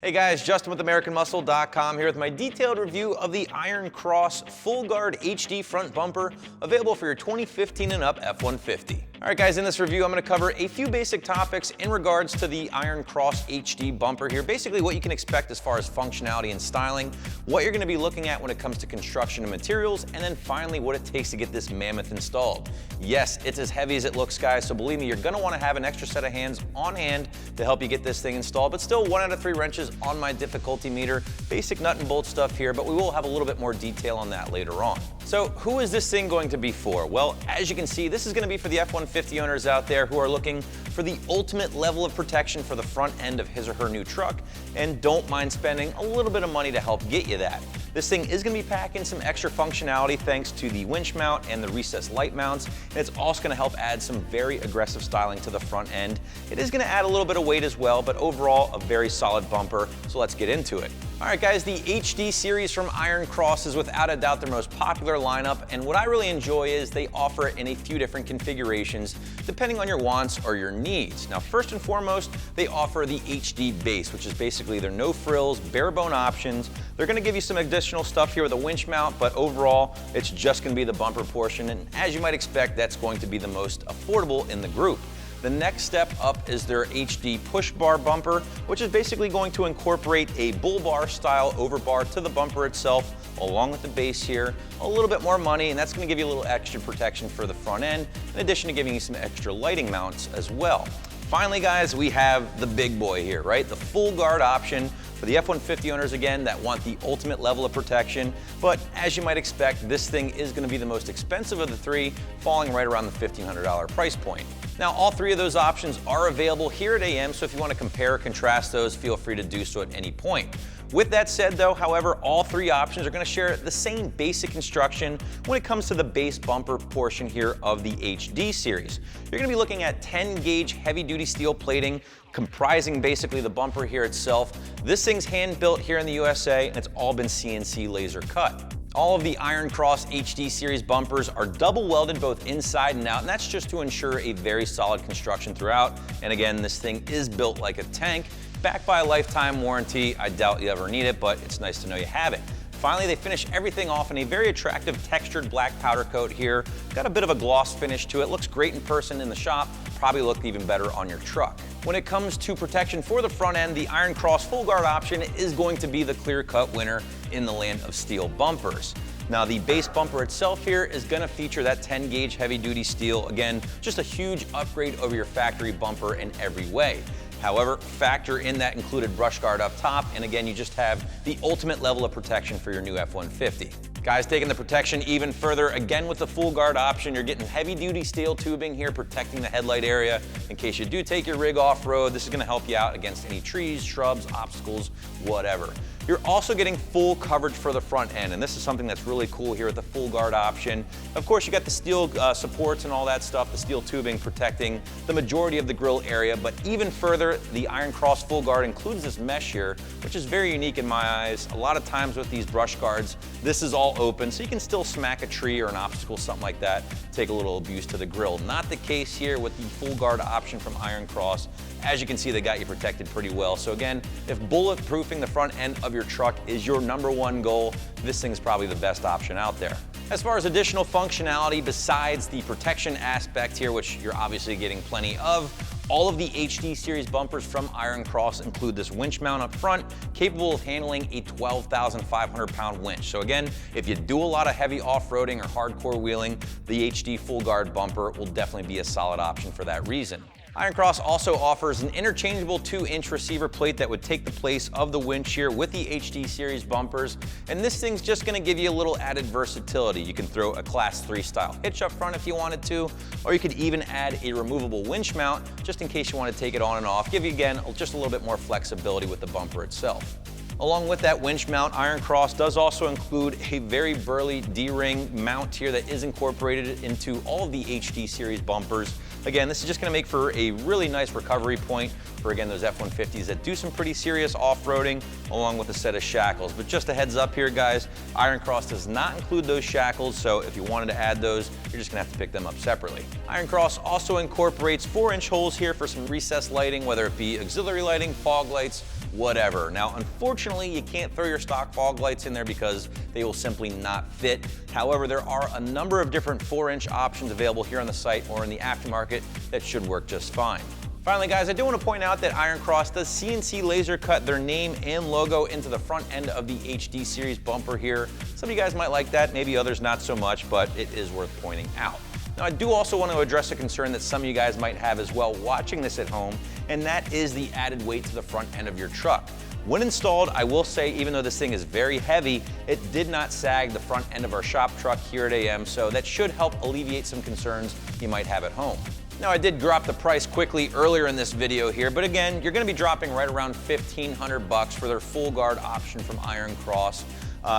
Hey guys, Justin with AmericanMuscle.com here with my detailed review of the Iron Cross Full Guard HD front bumper available for your 2015 and up F-150. Alright guys, in this review I'm going to cover a few basic topics in regards to the Iron Cross HD bumper here. Basically what you can expect as far as functionality and styling, what you're going to be looking at when it comes to construction and materials, and then finally what it takes to get this mammoth installed. Yes, it's as heavy as it looks guys, so believe me, you're going to want to have an extra set of hands on hand to help you get this thing installed, but still 1 out of 3 wrenches on my difficulty meter. Basic nut and bolt stuff here, but we will have a little bit more detail on that later on. So who is this thing going to be for? Well, as you can see, this is going to be for the F-150 owners out there who are looking for the ultimate level of protection for the front end of his or her new truck and don't mind spending a little bit of money to help get you that. This thing is going to be packing some extra functionality thanks to the winch mount and the recessed light mounts, and it's also going to help add some very aggressive styling to the front end. It is going to add a little bit of weight as well, but overall a very solid bumper, so let's get into it. Alright guys, the HD series from Iron Cross is without a doubt their most popular lineup, and what I really enjoy is they offer it in a few different configurations depending on your wants or your needs. Now first and foremost, they offer the HD base, which is basically their no frills, bare bone options. They're going to give you some additional stuff here with a winch mount, but overall it's just going to be the bumper portion, and as you might expect, that's going to be the most affordable in the group. The next step up is their HD push bar bumper, which is basically going to incorporate a bull bar style overbar to the bumper itself, along with the base here. A little bit more money, and that's going to give you a little extra protection for the front end, in addition to giving you some extra lighting mounts as well. Finally guys, we have the big boy here, right? The full guard option for the F-150 owners, again, that want the ultimate level of protection. But as you might expect, this thing is going to be the most expensive of the three, falling right around the $1,500 price point. Now, all three of those options are available here at AM, so if you want to compare or contrast those, feel free to do so at any point. With that said though, however, all three options are going to share the same basic construction when it comes to the base bumper portion here of the HD series. You're going to be looking at 10 gauge heavy duty steel plating comprising basically the bumper here itself. This thing's hand built here in the USA, and it's all been CNC laser cut. All of the Iron Cross HD series bumpers are double welded both inside and out, and that's just to ensure a very solid construction throughout. And again, this thing is built like a tank, backed by a lifetime warranty. I doubt you ever need it, but it's nice to know you have it. Finally, they finish everything off in a very attractive textured black powder coat here. Got a bit of a gloss finish to it. Looks great in person in the shop. Probably look even better on your truck. When it comes to protection for the front end, the Iron Cross Full Guard option is going to be the clear-cut winner in the land of steel bumpers. Now the base bumper itself here is going to feature that 10 gauge heavy duty steel. Again, just a huge upgrade over your factory bumper in every way. However, factor in that included brush guard up top, and again, you just have the ultimate level of protection for your new F-150. Guys, taking the protection even further, again with the full guard option, you're getting heavy duty steel tubing here protecting the headlight area. In case you do take your rig off-road, this is going to help you out against any trees, shrubs, obstacles, whatever. You're also getting full coverage for the front end, and this is something that's really cool here with the full guard option. Of course, you got the steel supports and all that stuff, the steel tubing protecting the majority of the grille area, but even further, the Iron Cross Full Guard includes this mesh here, which is very unique in my eyes. A lot of times with these brush guards, this is all open, so you can still smack a tree or an obstacle, something like that, take a little abuse to the grille. Not the case here with the full guard option from Iron Cross. As you can see, they got you protected pretty well. So again, if bulletproofing the front end of your truck is your #1 goal, this thing's probably the best option out there. As far as additional functionality besides the protection aspect here, which you're obviously getting plenty of, all of the HD series bumpers from Iron Cross include this winch mount up front, capable of handling a 12,500 pound winch. So again, if you do a lot of heavy off-roading or hardcore wheeling, the HD full guard bumper will definitely be a solid option for that reason. Iron Cross also offers an interchangeable 2-inch receiver plate that would take the place of the winch here with the HD series bumpers, and this thing's just going to give you a little added versatility. You can throw a Class 3 style hitch up front if you wanted to, or you could even add a removable winch mount just in case you want to take it on and off, give you again just a little bit more flexibility with the bumper itself. Along with that winch mount, Iron Cross does also include a very burly D-ring mount here that is incorporated into all of the HD series bumpers. Again, this is just going to make for a really nice recovery point for, again, those F-150s that do some pretty serious off-roading, along with a set of shackles. But just a heads up here, guys, Iron Cross does not include those shackles, so if you wanted to add those, you're just going to have to pick them up separately. Iron Cross also incorporates 4-inch holes here for some recessed lighting, whether it be auxiliary lighting, fog lights, whatever. Now, unfortunately, you can't throw your stock fog lights in there because they will simply not fit. However, there are a number of different 4-inch options available here on the site or in the aftermarket that should work just fine. Finally, guys, I do want to point out that Iron Cross does CNC laser cut their name and logo into the front end of the HD series bumper here. Some of you guys might like that, maybe others not so much, but it is worth pointing out. Now, I do also want to address a concern that some of you guys might have as well watching this at home, and that is the added weight to the front end of your truck. When installed, I will say, even though this thing is very heavy, it did not sag the front end of our shop truck here at AM, so that should help alleviate some concerns you might have at home. Now, I did drop the price quickly earlier in this video here, but again, you're gonna be dropping right around $1,500 for their full guard option from Iron Cross.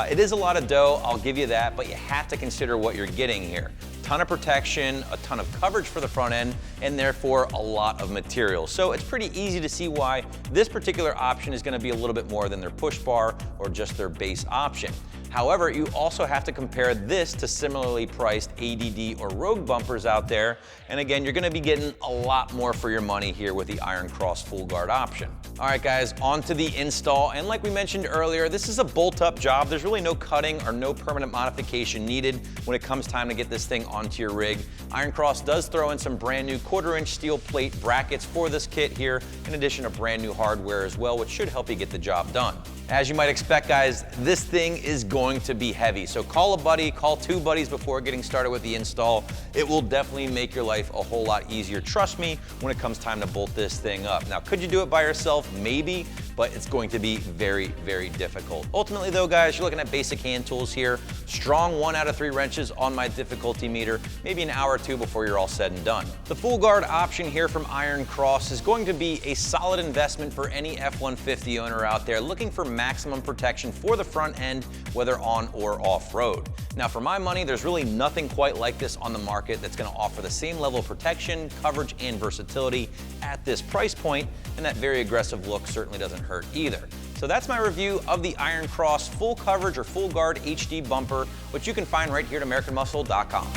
It is a lot of dough, I'll give you that, but you have to consider what you're getting here. Ton of protection, a ton of coverage for the front end, and therefore a lot of material. So it's pretty easy to see why this particular option is gonna be a little bit more than their push bar or just their base option. However, you also have to compare this to similarly priced ADD or Rogue bumpers out there. And again, you're gonna be getting a lot more for your money here with the Iron Cross full guard option. All right, guys, on to the install. And like we mentioned earlier, this is a bolt-up job. There's really no cutting or no permanent modification needed when it comes time to get this thing onto your rig. Iron Cross does throw in some brand new 1/4-inch steel plate brackets for this kit here, in addition to brand new hardware as well, which should help you get the job done. As you might expect, guys, this thing is going to be heavy. So call a buddy, call 2 buddies before getting started with the install. It will definitely make your life a whole lot easier. Trust me, when it comes time to bolt this thing up. Now, could you do it by yourself? Maybe, but it's going to be very, very difficult. Ultimately though, guys, you're looking at basic hand tools here. Strong 1 out of 3 wrenches on my difficulty meter, maybe an hour or 2 before you're all said and done. The full guard option here from Iron Cross is going to be a solid investment for any F-150 owner out there looking for maximum protection for the front end, whether on or off road. Now, for my money, there's really nothing quite like this on the market that's gonna offer the same level of protection, coverage, and versatility at this price point, and that very aggressive look certainly doesn't hurt either. So that's my review of the Iron Cross full coverage or full guard HD bumper, which you can find right here at AmericanMuscle.com.